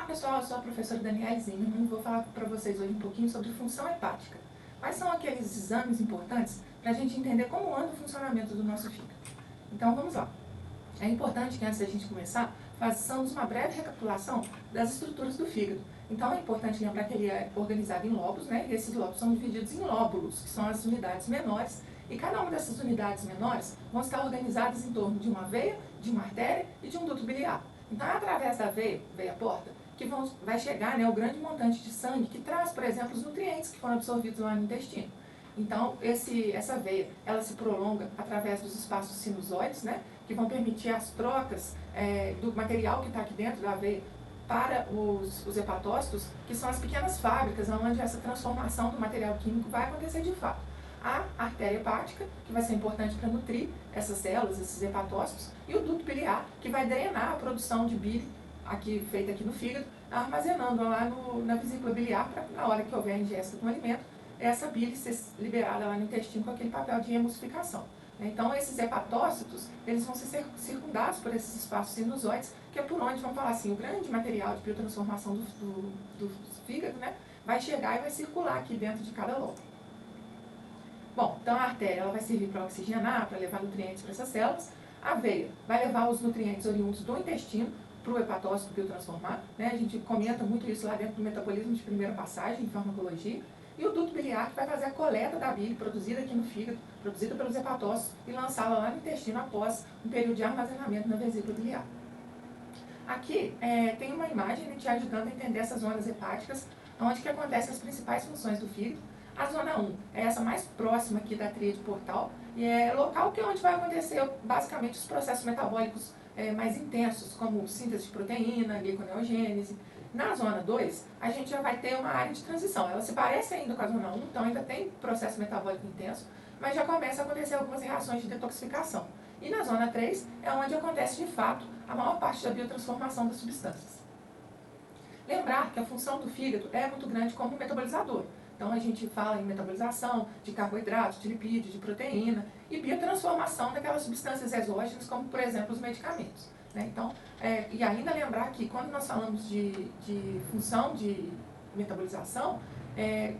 pessoal, eu sou a professora Daniela Zimmermann e vou falar para vocês hoje um pouquinho sobre função hepática. Quais são aqueles exames importantes para a gente entender como anda o funcionamento do nosso fígado? Então vamos lá. É importante que antes da gente começar, façamos uma breve recapitulação das estruturas do fígado. Então é importante lembrar que ele é organizado em lobos, né? E esses lobos são divididos em lóbulos, que são as unidades menores, e cada uma dessas unidades menores vão estar organizadas em torno de uma veia, de uma artéria e de um duto biliar. Então é através da veia porta, que vai chegar, né, o grande montante de sangue que traz, por exemplo, os nutrientes que foram absorvidos lá no intestino. Então, essa veia, ela se prolonga através dos espaços sinusoides, né, que vão permitir as trocas do material que está aqui dentro da veia para os hepatócitos, que são as pequenas fábricas onde essa transformação do material químico vai acontecer de fato. A artéria hepática, que vai ser importante para nutrir essas células, esses hepatócitos, e o duto biliar, que vai drenar a produção de bile feita aqui no fígado, armazenando lá na vesícula biliar, para na hora que houver a ingesta do alimento, essa bile ser liberada lá no intestino com aquele papel de emulsificação. Então, esses hepatócitos, eles vão ser circundados por esses espaços sinusoides, que é por onde, vamos falar assim, o grande material de biotransformação do fígado, né, vai chegar e vai circular aqui dentro de cada lobo. Bom, então a artéria ela vai servir para oxigenar, para levar nutrientes para essas células. A veia vai levar os nutrientes oriundos do intestino para o hepatócito biotransformar, né? A gente comenta muito isso lá dentro do metabolismo de primeira passagem, em farmacologia. E o duto biliar que vai fazer a coleta da bile produzida aqui no fígado, produzida pelos hepatócitos, e lançá-la lá no intestino após um período de armazenamento na vesícula biliar. Aqui tem uma imagem te ajudando a entender essas zonas hepáticas, onde que acontecem as principais funções do fígado. A zona 1 é essa mais próxima aqui da tríade portal, e é local que é onde vai acontecer basicamente os processos metabólicos mais intensos, como síntese de proteína, gliconeogênese. Na zona 2, a gente já vai ter uma área de transição. Ela se parece ainda com a zona 1, então ainda tem processo metabólico intenso, mas já começa a acontecer algumas reações de detoxificação. E na zona 3 é onde acontece de fato a maior parte da biotransformação das substâncias. Lembrar que a função do fígado é muito grande como metabolizador. Então a gente fala em metabolização de carboidratos, de lipídios, de proteína e biotransformação daquelas substâncias exógenas, como por exemplo os medicamentos. Então, e ainda lembrar que quando nós falamos de função de metabolização,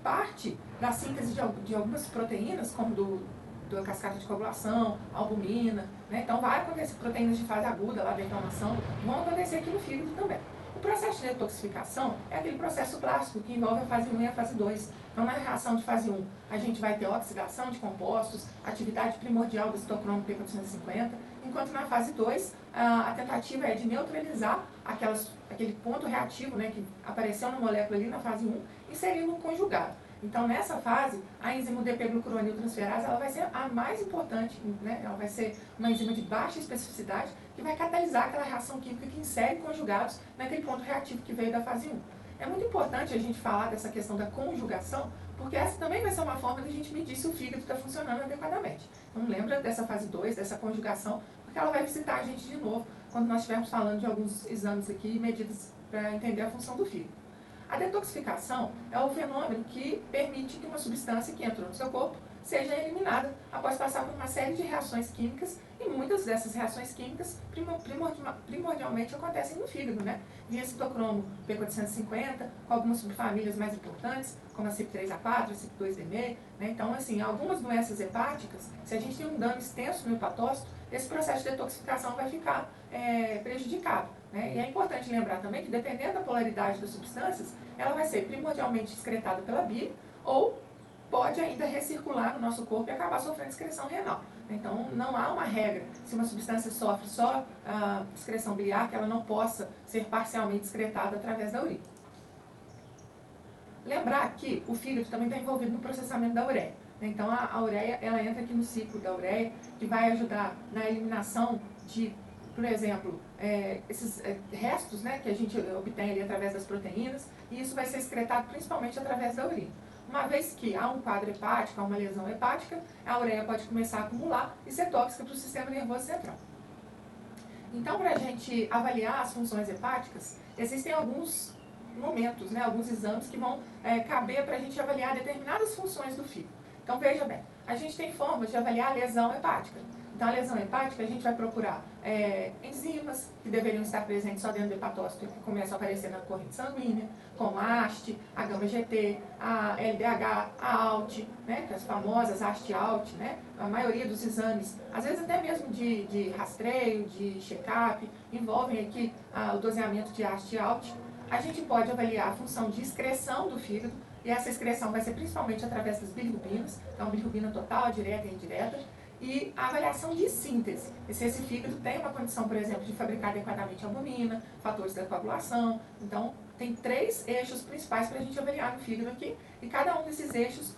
parte da síntese de algumas proteínas, como da cascata de coagulação, albumina, então vai acontecer proteínas de fase aguda lá da inflamação, vão acontecer aqui no fígado também. O processo de detoxificação é aquele processo clássico que envolve a fase 1 e a fase 2. Então, na reação de fase 1, a gente vai ter oxidação de compostos, atividade primordial do citocromo P450, enquanto na fase 2, a tentativa é de neutralizar aquele ponto reativo, né, que apareceu na molécula ali na fase 1, inserindo um conjugado. Então, nessa fase, a enzima DP-glucuroniltransferase ela vai ser a mais importante, né? Ela vai ser uma enzima de baixa especificidade que vai catalisar aquela reação química que insere conjugados naquele ponto reativo que veio da fase 1. É muito importante a gente falar dessa questão da conjugação, porque essa também vai ser uma forma de a gente medir se o fígado está funcionando adequadamente. Então, lembra dessa fase 2, dessa conjugação, porque ela vai visitar a gente de novo quando nós estivermos falando de alguns exames aqui e medidas para entender a função do fígado. A detoxificação é o fenômeno que permite que uma substância que entrou no seu corpo seja eliminada após passar por uma série de reações químicas, e muitas dessas reações químicas primordialmente acontecem no fígado, né? Via citocromo P450, com algumas subfamílias mais importantes, como a CYP3A4, a CYP2D6, né? Então, assim, algumas doenças hepáticas, se a gente tem um dano extenso no hepatócito, esse processo de detoxificação vai ficar prejudicado. E é importante lembrar também que, dependendo da polaridade das substâncias, ela vai ser primordialmente excretada pela bile ou pode ainda recircular no nosso corpo e acabar sofrendo excreção renal. Então, não há uma regra, se uma substância sofre só a excreção biliar, que ela não possa ser parcialmente excretada através da urina. Lembrar que o fígado também está envolvido no processamento da ureia. Então, a ureia ela entra aqui no ciclo da ureia, que vai ajudar na eliminação de, por exemplo, esses restos, né, que a gente obtém ali através das proteínas, e isso vai ser excretado principalmente através da urina. Uma vez que há um quadro hepático, há uma lesão hepática, a ureia pode começar a acumular e ser tóxica para o sistema nervoso central. Então, para a gente avaliar as funções hepáticas, existem alguns momentos, né, alguns exames que vão caber para a gente avaliar determinadas funções do fígado. Então, veja bem, a gente tem formas de avaliar a lesão hepática. Então, Então, a lesão hepática, a gente vai procurar enzimas que deveriam estar presentes só dentro do hepatócito e que começam a aparecer na corrente sanguínea, como a AST, a gama-GT, a LDH, a ALT, né, que as famosas AST-ALT, né, a maioria dos exames, às vezes até mesmo de rastreio, de check-up, envolvem aqui o doseamento de AST-ALT. A gente pode avaliar a função de excreção do fígado, e essa excreção vai ser principalmente através das bilirrubinas, então bilirrubina total, direta e indireta, e a avaliação de síntese. Se esse fígado tem uma condição, por exemplo, de fabricar adequadamente albumina, fatores da coagulação. Então, tem 3 eixos principais para a gente avaliar no fígado aqui, e cada um desses eixos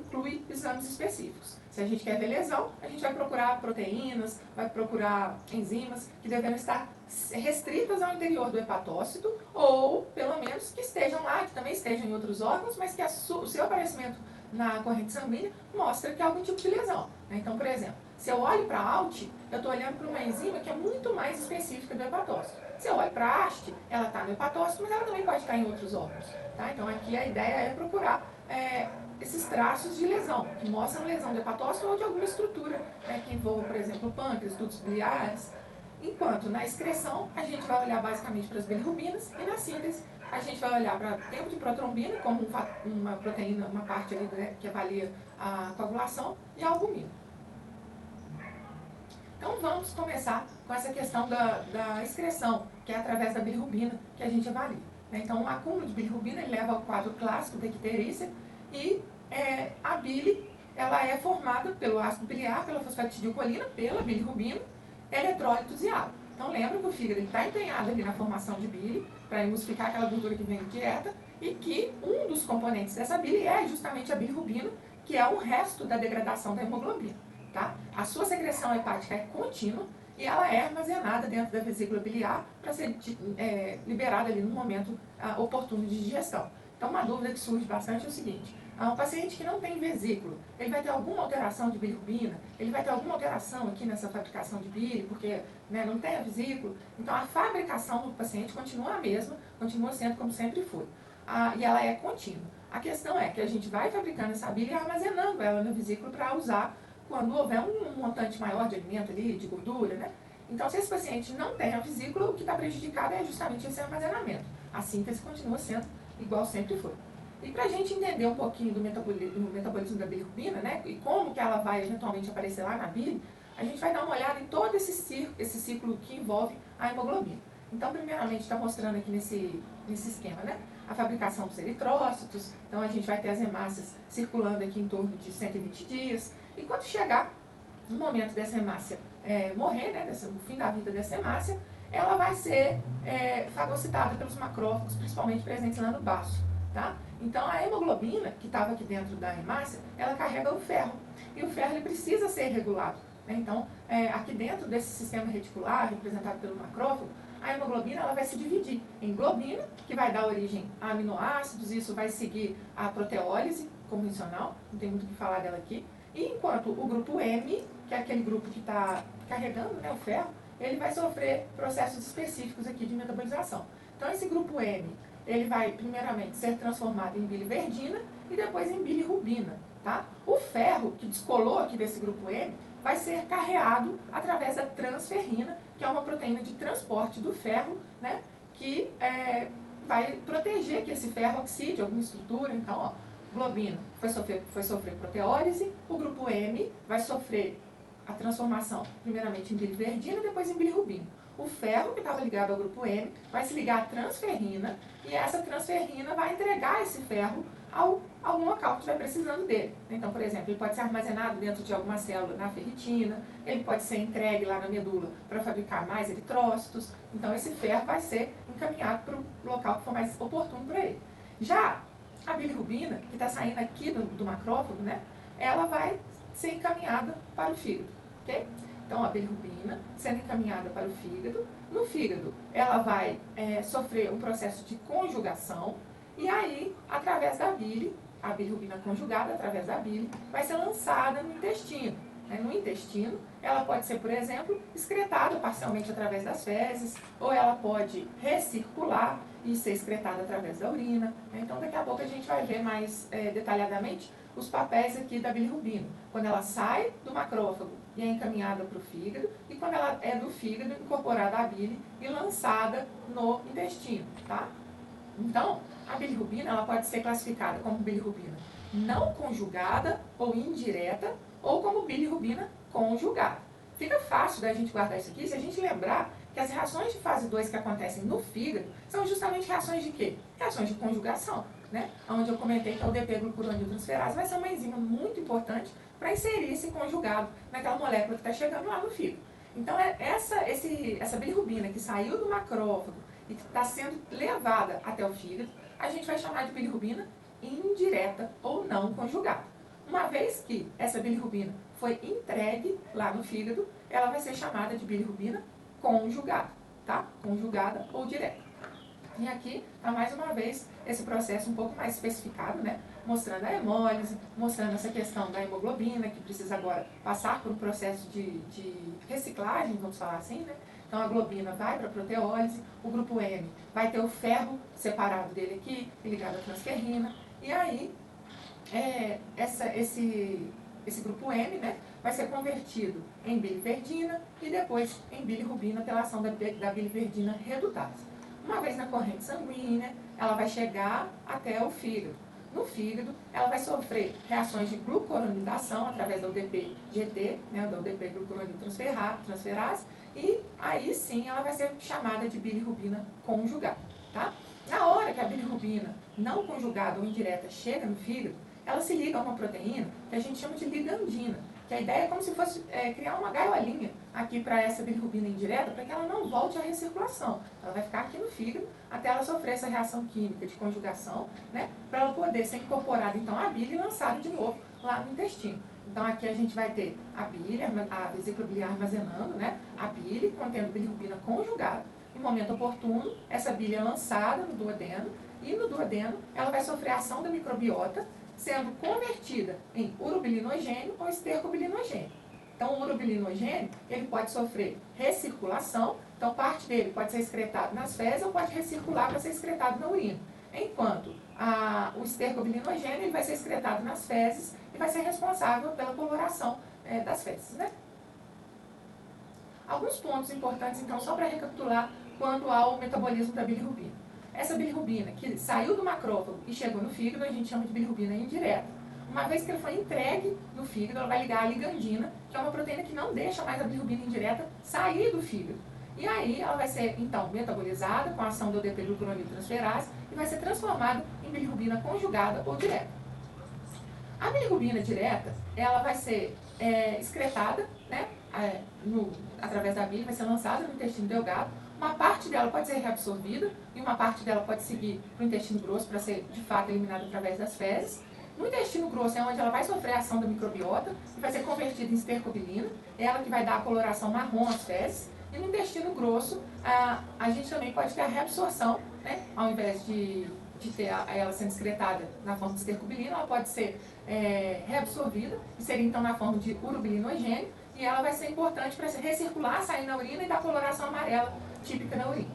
inclui exames específicos. Se a gente quer ver lesão, a gente vai procurar proteínas, vai procurar enzimas que devem estar restritas ao interior do hepatócito, ou, pelo menos, que estejam lá, que também estejam em outros órgãos, mas que o seu aparecimento na corrente sanguínea mostra que há algum tipo de lesão. Então, por exemplo, se eu olho para a ALT, eu estou olhando para uma enzima que é muito mais específica do hepatócito. Se eu olho para a AST, ela está no hepatócito, mas ela também pode estar em outros órgãos. Tá? Então, aqui a ideia é procurar esses traços de lesão, que mostram lesão do hepatócito ou de alguma estrutura que envolva, por exemplo, o pâncreas, dutos biliares. Enquanto na excreção, a gente vai olhar basicamente para as bilirrubinas, e na síntese, a gente vai olhar para tempo de protrombina, como uma proteína, uma parte ali, né, que avalia a coagulação, e a albumina. Então, vamos começar com essa questão da excreção, que é através da bilirrubina que a gente avalia. Então, o acúmulo de bilirrubina ele leva ao quadro clássico da icterícia, e a bile ela é formada pelo ácido biliar, pela fosfatidilcolina, pela bilirrubina, eletrólitos e água. Então, lembra que o fígado está empenhado ali na formação de bile, para emulsificar aquela gordura que vem de dieta, e que um dos componentes dessa bile é justamente a bilirrubina, que é o resto da degradação da hemoglobina. Tá? A sua secreção hepática é contínua e ela é armazenada dentro da vesícula biliar para ser liberada ali no momento oportuno de digestão. Então, uma dúvida que surge bastante é o seguinte: um paciente que não tem vesícula, ele vai ter alguma alteração de bilirrubina? Ele vai ter alguma alteração aqui nessa fabricação de bile, porque não tem a vesícula? Então, a fabricação do paciente continua a mesma, continua sendo como sempre foi. E ela é contínua. A questão é que a gente vai fabricando essa bile e armazenando ela na vesícula para usar quando houver um montante maior de alimento ali, de gordura, né? Então, se esse paciente não tem a vesícula, o que está prejudicado é justamente esse armazenamento. A síntese continua sendo igual sempre foi. E para a gente entender um pouquinho do metabolismo da bilirrubina, né, e como que ela vai eventualmente aparecer lá na bile, a gente vai dar uma olhada em todo esse ciclo que envolve a hemoglobina. Então, primeiramente, está mostrando aqui nesse esquema, né, a fabricação dos eritrócitos. Então, a gente vai ter as hemácias circulando aqui em torno de 120 dias. E quando chegar no momento dessa hemácia morrer, né, no fim da vida dessa hemácia, ela vai ser fagocitada pelos macrófagos, principalmente presentes lá no baço. Tá? Então, a hemoglobina, que estava aqui dentro da hemácia, ela carrega o ferro. E o ferro ele precisa ser regulado. Né? Então, aqui dentro desse sistema reticular, representado pelo macrófago, a hemoglobina ela vai se dividir em globina, que vai dar origem a aminoácidos, isso vai seguir a proteólise convencional, não tem muito o que falar dela aqui. E enquanto o grupo M, que é aquele grupo que está carregando, né, o ferro, ele vai sofrer processos específicos aqui de metabolização. Então, esse grupo M, ele vai primeiramente ser transformado em biliverdina e depois em bilirrubina. Tá? O ferro que descolou aqui desse grupo M vai ser carreado através da transferrina, que é uma proteína de transporte do ferro, né, que vai proteger que esse ferro oxide alguma estrutura. Então, ó, globina foi sofrer proteólise, o grupo M vai sofrer a transformação primeiramente em biliverdina e depois em bilirrubina. O ferro, que estava ligado ao grupo M, vai se ligar à transferrina, e essa transferrina vai entregar esse ferro a algum local que estiver precisando dele. Então, por exemplo, ele pode ser armazenado dentro de alguma célula na ferritina, ele pode ser entregue lá na medula para fabricar mais eritrócitos. Então, esse ferro vai ser encaminhado para o local que for mais oportuno para ele. Já a bilirrubina, que está saindo aqui do macrófago, né, ela vai ser encaminhada para o fígado. Okay? Então, a bilirrubina sendo encaminhada para o fígado. No fígado, ela vai sofrer um processo de conjugação. E aí, através da bile, a bilirrubina conjugada, através da bile, vai ser lançada no intestino. No intestino, ela pode ser, por exemplo, excretada parcialmente através das fezes, ou ela pode recircular e ser excretada através da urina. Então, daqui a pouco a gente vai ver mais detalhadamente os papéis aqui da bilirrubina. Quando ela sai do macrófago e é encaminhada para o fígado, e quando ela é do fígado, incorporada à bile e lançada no intestino, tá? Então, a bilirrubina ela pode ser classificada como bilirrubina não conjugada ou indireta, ou como bilirrubina conjugada. Fica fácil da gente guardar isso aqui se a gente lembrar que as reações de fase 2 que acontecem no fígado são justamente reações de quê? Reações de conjugação, né? Onde eu comentei que a UDP-glucuroniltransferase vai ser uma enzima muito importante para inserir esse conjugado naquela molécula que está chegando lá no fígado. Então, essa bilirrubina que saiu do macrófago e que está sendo levada até o fígado, a gente vai chamar de bilirrubina indireta ou não conjugada. Uma vez que essa bilirrubina foi entregue lá no fígado, ela vai ser chamada de bilirrubina conjugada, tá? Conjugada ou direta. E aqui está mais uma vez esse processo um pouco mais especificado, né? Mostrando a hemólise, mostrando essa questão da hemoglobina, que precisa agora passar por um processo de reciclagem, vamos falar assim, né? Então a globina vai para a proteólise, o grupo M vai ter o ferro separado dele aqui, ligado à transferrina, e aí esse grupo M, né, vai ser convertido em biliverdina e depois em bilirrubina pela ação da biliverdina redutase. Uma vez na corrente sanguínea, ela vai chegar até o fígado. No fígado, ela vai sofrer reações de glucoronidação através da UDP-GT, né, da UDP-glucuroniltransferase, e aí sim ela vai ser chamada de bilirrubina conjugada, tá? Na hora que a bilirrubina não conjugada ou indireta chega no fígado, ela se liga a uma proteína que a gente chama de ligandina, que a ideia é como se fosse criar uma gaiolinha aqui para essa bilirrubina indireta, para que ela não volte à recirculação. Ela vai ficar aqui no fígado até ela sofrer essa reação química de conjugação, né, para ela poder ser incorporada então à bile e lançada de novo lá no intestino. Então aqui a gente vai ter a bile, a vesícula biliar armazenando, né, a bile contendo bilirrubina conjugada. Em momento oportuno, essa bile é lançada no duodeno, e no duodeno ela vai sofrer a ação da microbiota, sendo convertida em urobilinogênio ou estercobilinogênio. Então, o urobilinogênio, ele pode sofrer recirculação, então parte dele pode ser excretado nas fezes ou pode recircular para ser excretado na urina. Enquanto o estercobilinogênio, ele vai ser excretado nas fezes e vai ser responsável pela coloração das fezes, né? Alguns pontos importantes, então, só para recapitular quanto ao metabolismo da bilirrubina. Essa bilirrubina que saiu do macrófago e chegou no fígado, a gente chama de bilirrubina indireta. Uma vez que ela foi entregue no fígado, ela vai ligar a ligandina, que é uma proteína que não deixa mais a bilirrubina indireta sair do fígado. E aí ela vai ser, então, metabolizada com a ação do UDP-glucuroniltransferase e vai ser transformada em bilirrubina conjugada ou direta. A bilirrubina direta, ela vai ser excretada, né, através da bile, vai ser lançada no intestino delgado. Uma parte dela pode ser reabsorvida e uma parte dela pode seguir para o intestino grosso para ser, de fato, eliminada através das fezes. No intestino grosso é onde ela vai sofrer a ação da microbiota e vai ser convertida em estercobilina, ela que vai dar a coloração marrom às fezes. E no intestino grosso, a gente também pode ter a reabsorção, né? Ao invés de ter ela sendo excretada na forma de estercobilina, ela pode ser reabsorvida e seria então na forma de urobilinogênio, e ela vai ser importante para recircular, sair na urina e dar coloração amarela típica na urina.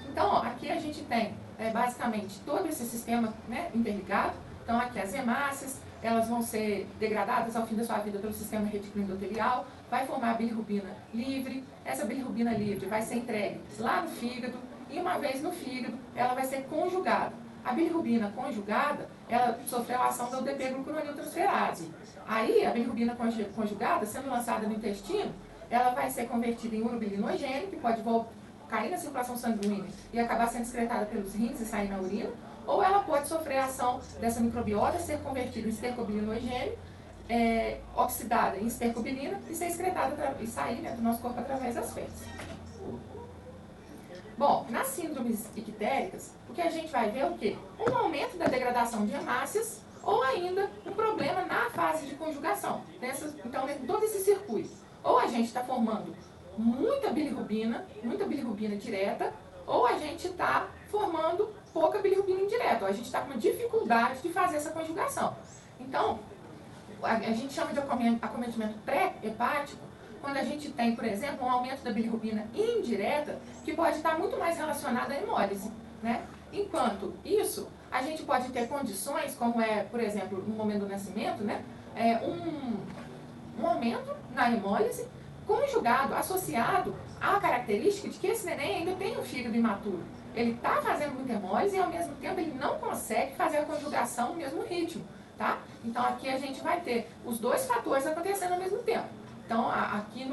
Então, ó, aqui a gente tem basicamente todo esse sistema, né, interligado. Então, aqui as hemácias, elas vão ser degradadas ao fim da sua vida pelo sistema retículo endotelial, vai formar a bilirrubina livre, essa bilirrubina livre vai ser entregue lá no fígado, e uma vez no fígado, ela vai ser conjugada. A bilirrubina conjugada, ela sofreu a ação da UDP-glucuroniltransferase. Aí, a bilirrubina conjugada, sendo lançada no intestino, ela vai ser convertida em urobilinogênio, que pode cair na circulação sanguínea e acabar sendo excretada pelos rins e sair na urina, ou ela pode sofrer a ação dessa microbiota, ser convertida em estercobilinogênio, oxidada em estercobilina e ser excretada e sair, né, do nosso corpo através das fezes. Bom, nas síndromes ictéricas, o que a gente vai ver é o quê? Um aumento da degradação de hemácias ou ainda um problema na fase de conjugação. Então, em todo esse circuito, ou a gente está formando muita bilirrubina direta, ou a gente está formando pouca bilirrubina indireta, ou a gente está com uma dificuldade de fazer essa conjugação. Então, a gente chama de acometimento pré-hepático quando a gente tem, por exemplo, um aumento da bilirrubina indireta, que pode estar muito mais relacionado à hemólise, né? Enquanto isso, a gente pode ter condições, como por exemplo, no momento do nascimento, né? um aumento na hemólise, conjugado, associado à característica de que esse neném ainda tem um fígado imaturo. Ele está fazendo muita hemólise e, ao mesmo tempo, ele não consegue fazer a conjugação no mesmo ritmo, tá? Então, aqui a gente vai ter os dois fatores acontecendo ao mesmo tempo. Então, aqui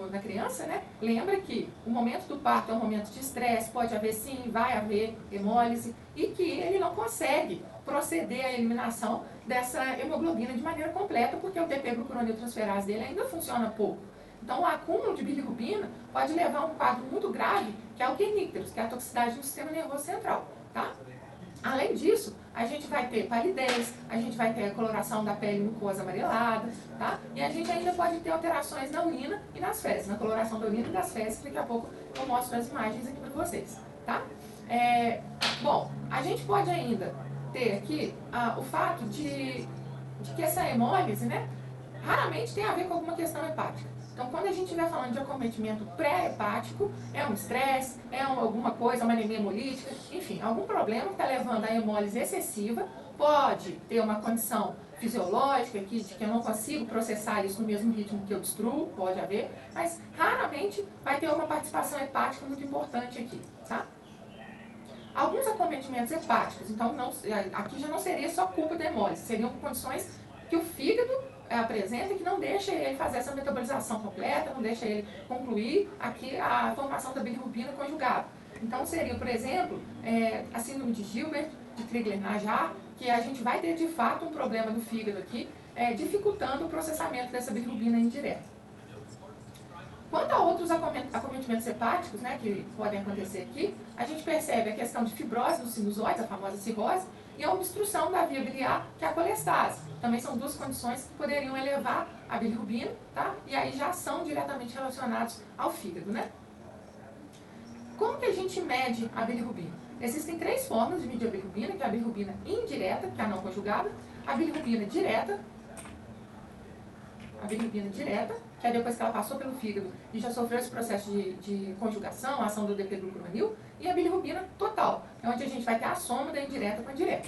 na criança, né, lembra que o momento do parto é um momento de estresse, pode haver sim, vai haver hemólise, e que ele não consegue proceder à eliminação dessa hemoglobina de maneira completa, porque o DP-glucuroniltransferase dele ainda funciona pouco. Então, o acúmulo de bilirrubina pode levar a um quadro muito grave, que é o quenícteros, que é a toxicidade do sistema nervoso central, tá? Além disso, a gente vai ter palidez, a gente vai ter a coloração da pele mucosa amarelada, tá? E a gente ainda pode ter alterações na urina e nas fezes, na coloração da urina e das fezes, que daqui a pouco eu mostro as imagens aqui para vocês, tá? Bom, a gente pode ainda ter aqui o fato de que essa hemólise, né, raramente tem a ver com alguma questão hepática. Então, quando a gente estiver falando de acometimento pré-hepático, é um estresse, alguma coisa, uma anemia hemolítica, enfim, algum problema que está levando à hemólise excessiva, pode ter uma condição fisiológica aqui, de que eu não consigo processar isso no mesmo ritmo que eu destruo, pode haver, mas raramente vai ter uma participação hepática muito importante aqui, tá? Alguns acometimentos hepáticos, então aqui já não seria só culpa da hemólise, seriam condições que o fígado apresenta que não deixa ele fazer essa metabolização completa, não deixa ele concluir aqui a formação da bilirrubina conjugada. Então seria, por exemplo, a síndrome de Gilbert, de Crigler-Najjar, que a gente vai ter de fato um problema do fígado aqui, dificultando o processamento dessa bilirrubina indireta. Quanto a outros acometimentos hepáticos, né, que podem acontecer aqui, a gente percebe a questão de fibrose nos sinusoides, a famosa cirrose, e a obstrução da via biliar, que é a colestase. Também são duas condições que poderiam elevar a bilirrubina, tá? E aí já são diretamente relacionados ao fígado, né? Como que a gente mede a bilirrubina? Existem três formas de medir a bilirrubina, que é a bilirrubina indireta, que é a não conjugada, a bilirrubina direta, que é depois que ela passou pelo fígado e já sofreu esse processo de conjugação, a ação do DP-glucuronil, e a bilirrubina total, é onde a gente vai ter a soma da indireta com a direta.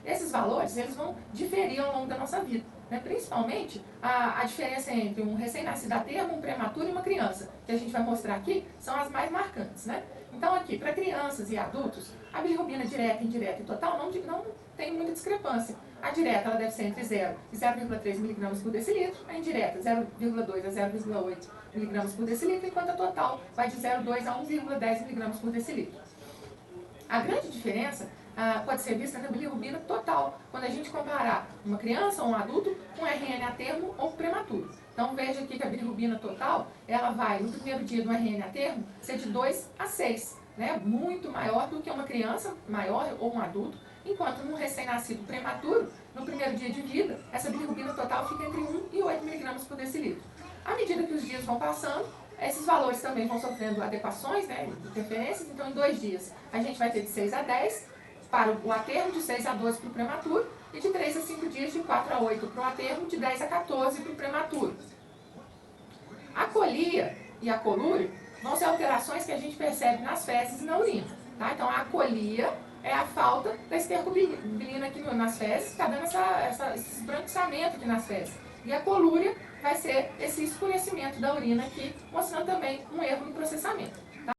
Esses valores, eles vão diferir ao longo da nossa vida, né? Principalmente a diferença entre um recém-nascido a termo, um prematuro e uma criança, que a gente vai mostrar aqui, são as mais marcantes, né? Então aqui, para crianças e adultos, a bilirrubina direta, indireta e total não tem muita discrepância. A direta ela deve ser entre 0 e 0,3 mg por decilitro, a indireta 0,2 a 0,8 mg por decilitro, enquanto a total vai de 0,2 a 1,10 mg por decilitro. A grande diferença pode ser vista na bilirrubina total, quando a gente comparar uma criança ou um adulto com RN a termo ou prematuro. Então veja aqui que a bilirrubina total, ela vai no primeiro dia do RN a termo ser de 2 a 6, né? Muito maior do que uma criança maior ou um adulto, enquanto num recém-nascido prematuro, no primeiro dia de vida, essa bilirrubina total fica entre 1 e 8 mg por decilitro. À medida que os dias vão passando, esses valores também vão sofrendo adequações, né, interferências, então em 2 dias a gente vai ter de 6 a 10 para o aterro, de 6 a 12 para o prematuro, e de 3 a 5 dias, de 4 a 8 para o aterro, de 10 a 14 para o prematuro. A colia e a colúria vão ser alterações que a gente percebe nas fezes e na urina, tá? Então a colia é a falta da estercobilina aqui nas fezes, está dando esse esbranquiçamento aqui nas fezes. E a colúria vai ser esse escurecimento da urina aqui, mostrando também um erro no processamento.